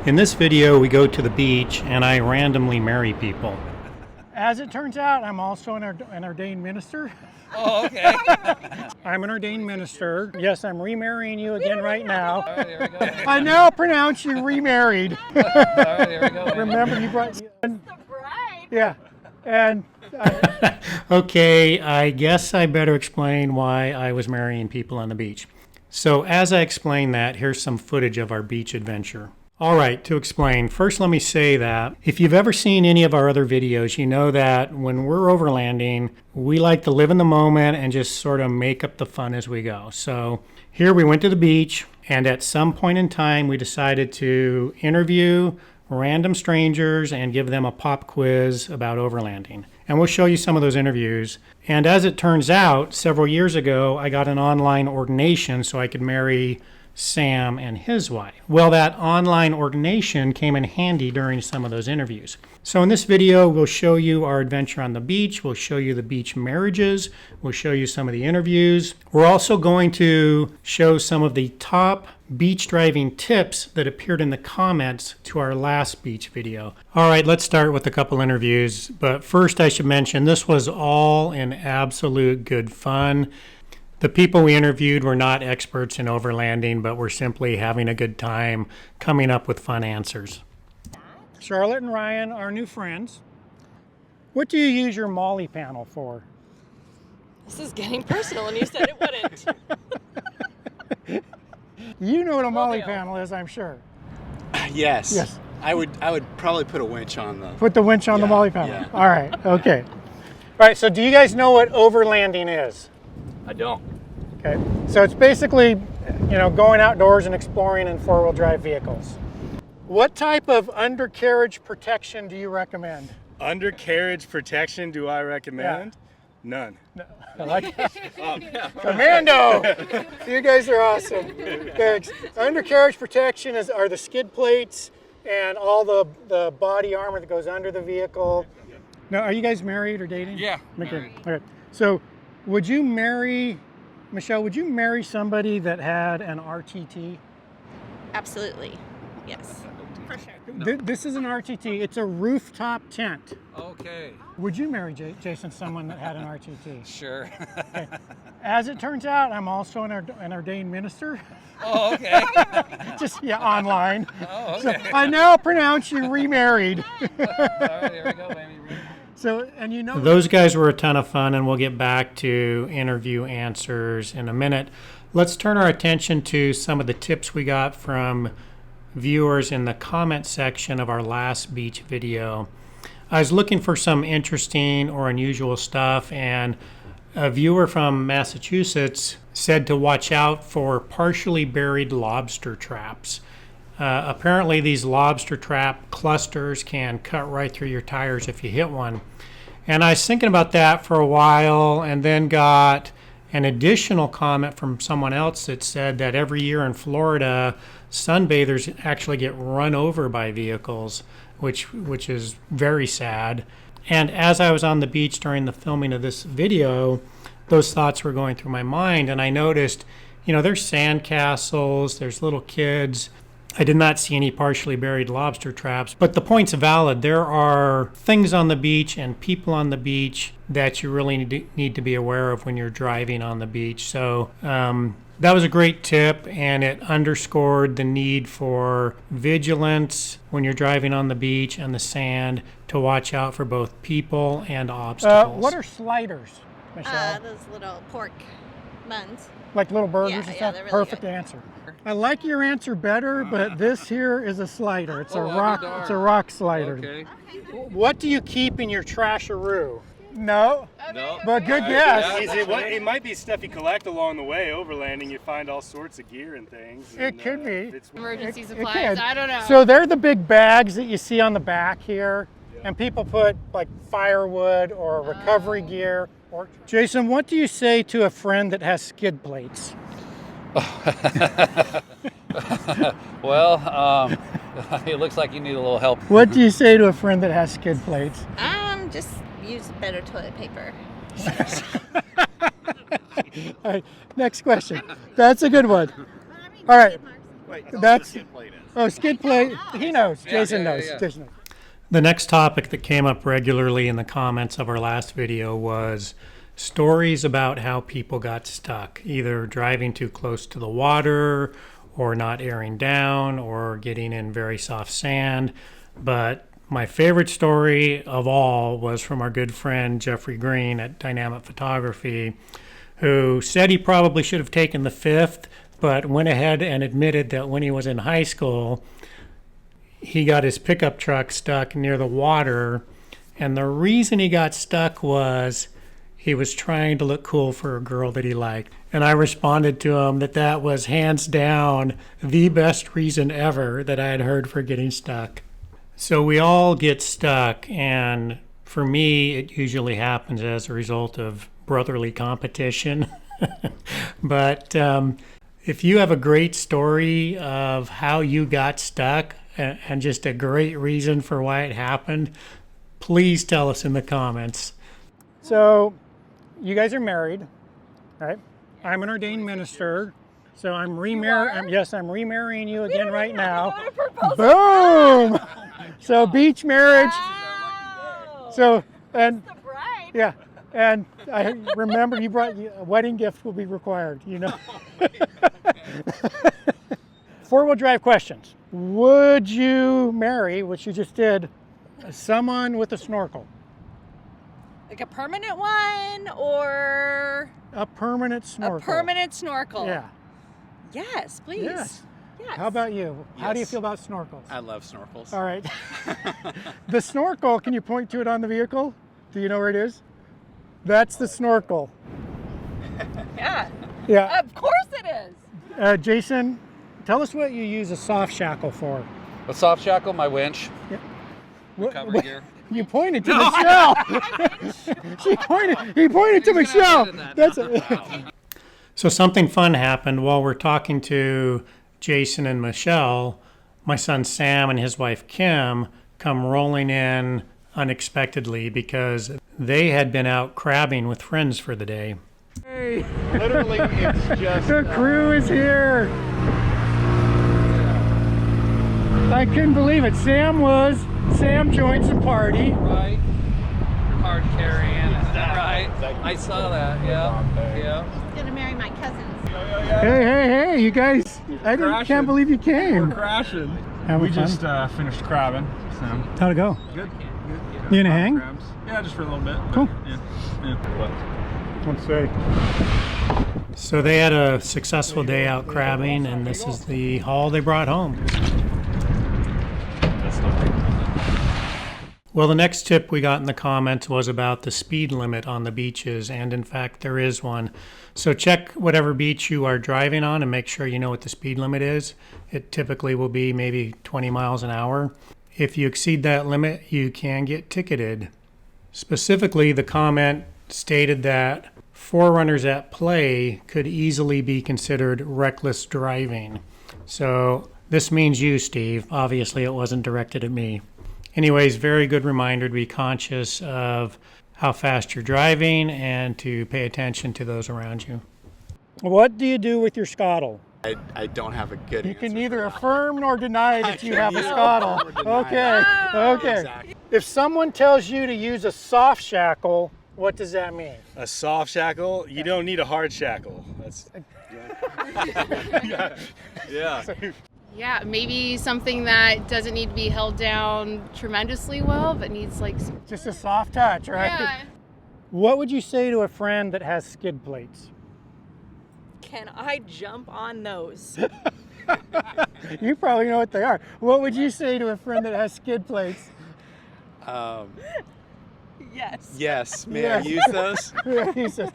In this video, we go to the beach and I randomly marry people. As it turns out, I'm also an ordained minister. Oh, okay. I'm an ordained minister. Yes, I'm remarrying you again right now. All right, here we go. I now pronounce you remarried. All right, here we go. Remember, you brought... The bride. Yeah, and... Okay, I guess I better explain why I was marrying people on the beach. So as I explain that, here's some footage of our beach adventure. All right, to explain, first let me say that if you've ever seen any of our other videos, you know that when we're overlanding, we like to live in the moment and just sort of make up the fun as we go. So here we went to the beach, and at some point in time, we decided to interview random strangers and give them a pop quiz about overlanding. And we'll show you some of those interviews. And as it turns out, several years ago, I got an online ordination so I could marry Sam and his wife. Well, that online ordination came in handy during some of those interviews. So in this video, we'll show you our adventure on the beach. We'll show you the beach marriages. We'll show you some of the interviews. We're also going to show some of the top beach driving tips that appeared in the comments to our last beach video. All right, let's start with a couple interviews. But first, I should mention this was all in absolute good fun. The people we interviewed were not experts in overlanding, but were simply having a good time coming up with fun answers. Charlotte and Ryan are new friends. What do you use your Molly panel for? This is getting personal, and you said it wouldn't. You know what a Molly panel is, I'm sure. Yes. Yes. I would probably put a winch on the... Put the winch on the Yeah, Molly panel. yeah. All right, okay. All right, so do you guys know what overlanding is? I don't. Okay, so it's basically, going outdoors and exploring in four-wheel drive vehicles. What type of undercarriage protection do you recommend? Undercarriage protection do I recommend? None. I like that. Commando! You guys are awesome. Thanks. Undercarriage protection are the skid plates and all the body armor that goes under the vehicle. Now, are you guys married or dating? Yeah. Okay. Okay. So, Michelle, would you marry somebody that had an RTT? Absolutely. Yes. For sure. This is an RTT. It's a rooftop tent. Okay. Would you marry Jason someone that had an RTT? Sure. Okay. As it turns out, I'm also an ordained minister. Oh, okay. Just online. Oh, So okay. I now pronounce you remarried. All right, here we go, baby. So, Those guys were a ton of fun, and we'll get back to interview answers in a minute. Let's turn our attention to some of the tips we got from viewers in the comment section of our last beach video. I was looking for some interesting or unusual stuff, and a viewer from Massachusetts said to watch out for partially buried lobster traps. Apparently these lobster trap clusters can cut right through your tires if you hit one. And I was thinking about that for a while, and then got an additional comment from someone else that said that every year in Florida, sunbathers actually get run over by vehicles, which is very sad. And as I was on the beach during the filming of this video, those thoughts were going through my mind, and I noticed, there's sandcastles, there's little kids. I did not see any partially buried lobster traps, but the point's valid. There are things on the beach and people on the beach that you really need to be aware of when you're driving on the beach. So that was a great tip, and it underscored the need for vigilance when you're driving on the beach and the sand to watch out for both people and obstacles. what are sliders, Michelle? Those little pork buns. Like little burgers Yeah, and yeah, stuff? they're really Perfect good. answer. I like your answer better, but this here is a slider. It's a rock. darn. It's a rock slider. Okay. What do you keep in your trasharoo? No, No. but good guess. It might be stuff you collect along the way. Overlanding, you find all sorts of gear and things. It could be. It's Emergency It supplies. could. I don't know. So they're the big bags that you see on the back here, and people put like firewood or recovery gear. Or Jason, what do you say to a friend that has skid plates? Well, it looks like you need a little help. What do you say to a friend that has skid plates? Just use better toilet paper. All right, next question. That's a good one. All right. That's skid plate. He knows. Jason yeah, knows. yeah. Jason knows. The next topic that came up regularly in the comments of our last video was stories about how people got stuck, either driving too close to the water or not airing down or getting in very soft sand. But my favorite story of all was from our good friend Jeffrey Green at Dynamic Photography, who said he probably should have taken the fifth, but went ahead and admitted that when he was in high school, he got his pickup truck stuck near the water, and the reason he got stuck was he was trying to look cool for a girl that he liked. And I responded to him that that was hands down the best reason ever that I had heard for getting stuck. So we all get stuck, and for me, it usually happens as a result of brotherly competition. But if you have a great story of how you got stuck and just a great reason for why it happened, please tell us in the comments. So, you guys are married, right? I'm an ordained minister, so I'm remarrying you again right now. Boom! So beach marriage. So and yeah, and I remember you brought a wedding gift will be required. You know. 4-wheel drive questions. Would you marry, which you just did, someone with a snorkel? Like a permanent one or A permanent snorkel. a permanent snorkel? Yeah. Yes, please. Yes. Yes. How about you? How do you Yes. feel about snorkels? I love snorkels. All right. The snorkel, can you point to it on the vehicle? Do you know where it is? That's the snorkel. Yeah. Yeah. Of course it is. Jason, tell us what you use a soft shackle for. A soft shackle, my winch. What- Cover what- gear. You pointed to Michelle. He pointed to Michelle. That's So something fun happened while we're talking to Jason and Michelle. My son Sam and his wife Kim come rolling in unexpectedly because they had been out crabbing with friends for the day. Literally, it's just. the crew is here. I couldn't believe it. Sam joined the party. Right. Hard carrying. Right. I saw that. Yeah. Yeah. Gonna marry my cousins. Hey, you guys. Can't believe you came. Crashing. Having We fun? just finished crabbing. So How'd it go? good. You gonna hang? Crabs. Yeah, just for a little bit. but Cool. Yeah. Let's see. So they had a successful day out crabbing, and this is the haul they brought home. Well, the next tip we got in the comments was about the speed limit on the beaches, and in fact, there is one. So check whatever beach you are driving on and make sure you know what the speed limit is. It typically will be maybe 20 miles an hour. If you exceed that limit, you can get ticketed. Specifically, the comment stated that 4Runners at play could easily be considered reckless driving. So this means you, Steve. Obviously, it wasn't directed at me. Anyways, very good reminder to be conscious of how fast you're driving and to pay attention to those around you. What do you do with your scuttle? I don't have a good You answer can for neither that. affirm nor deny that you can have a neither scuttle. affirm or deny Okay, okay. Exactly. If someone tells you to use a soft shackle, what does that mean? A soft shackle. You don't need a hard shackle. That's. Yeah. Yeah, maybe something that doesn't need to be held down tremendously well, but needs like some, Just a soft touch, right? yeah. What would you say to a friend that has skid plates? Can I jump on those? You probably know what they are. What would you say to a friend that has skid plates? Yes. Yes. May Yes. I use those? He says,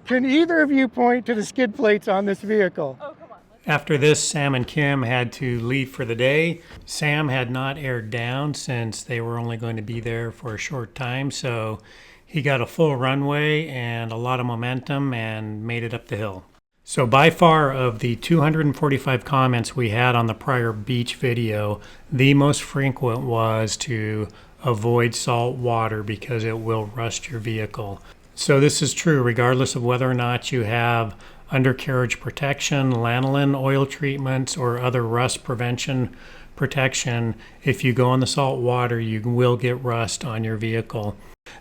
can either of you point to the skid plates on this vehicle? Oh, come on. After this, Sam and Kim had to leave for the day. Sam had not aired down since they were only going to be there for a short time, so he got a full runway and a lot of momentum and made it up the hill. So by far of the 245 comments we had on the prior beach video, the most frequent was to avoid salt water because it will rust your vehicle. So this is true regardless of whether or not you have undercarriage protection, lanolin oil treatments, or other rust prevention protection. If you go in the salt water, you will get rust on your vehicle.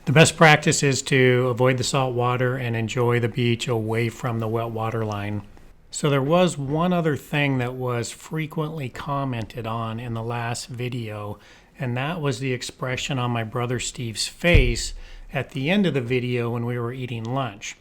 The best practice is to avoid the salt water and enjoy the beach away from the wet water line. So there was one other thing that was frequently commented on in the last video, and that was the expression on my brother Steve's face at the end of the video when we were eating lunch.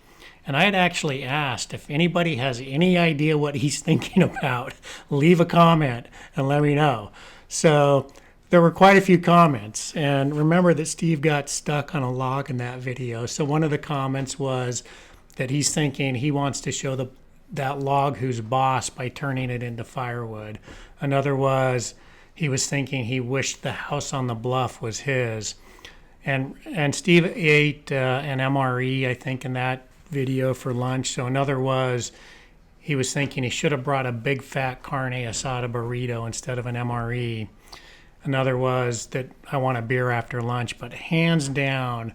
And I had actually asked if anybody has any idea what he's thinking about, leave a comment and let me know. So there were quite a few comments, and remember that Steve got stuck on a log in that video. So one of the comments was that he's thinking he wants to show that log who's boss by turning it into firewood. Another was he was thinking he wished the house on the bluff was his. And Steve ate an MRE, I think, in that video for lunch. So another was he was thinking he should have brought a big fat carne asada burrito instead of an MRE. Another was that I want a beer after lunch. But hands down,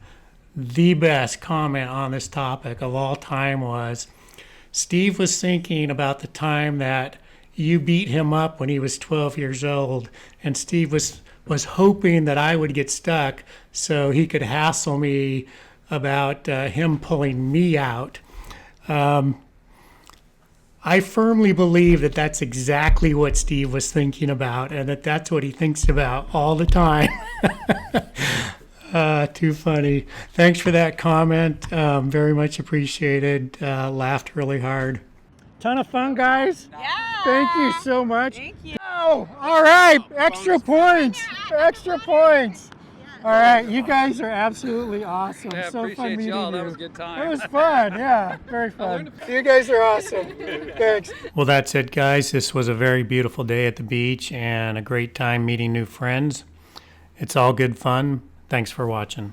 the best comment on this topic of all time was Steve was thinking about the time that you beat him up when he was 12 years old, and Steve was hoping that I would get stuck so he could hassle me about him pulling me out. I firmly believe that that's exactly what Steve was thinking about, and that's what he thinks about all the time. Too funny. Thanks for that comment. Very much appreciated. Laughed really hard. Ton of fun, guys. Yeah. Thank you so much. Thank you. Oh, all right. Extra points. Extra points. All right. You guys are absolutely awesome. Yeah, So fun appreciate meeting y'all. you. That was a good time. It was fun. Yeah, very fun. You guys are awesome. Thanks. Well, that's it, guys. This was a very beautiful day at the beach and a great time meeting new friends. It's all good fun. Thanks for watching.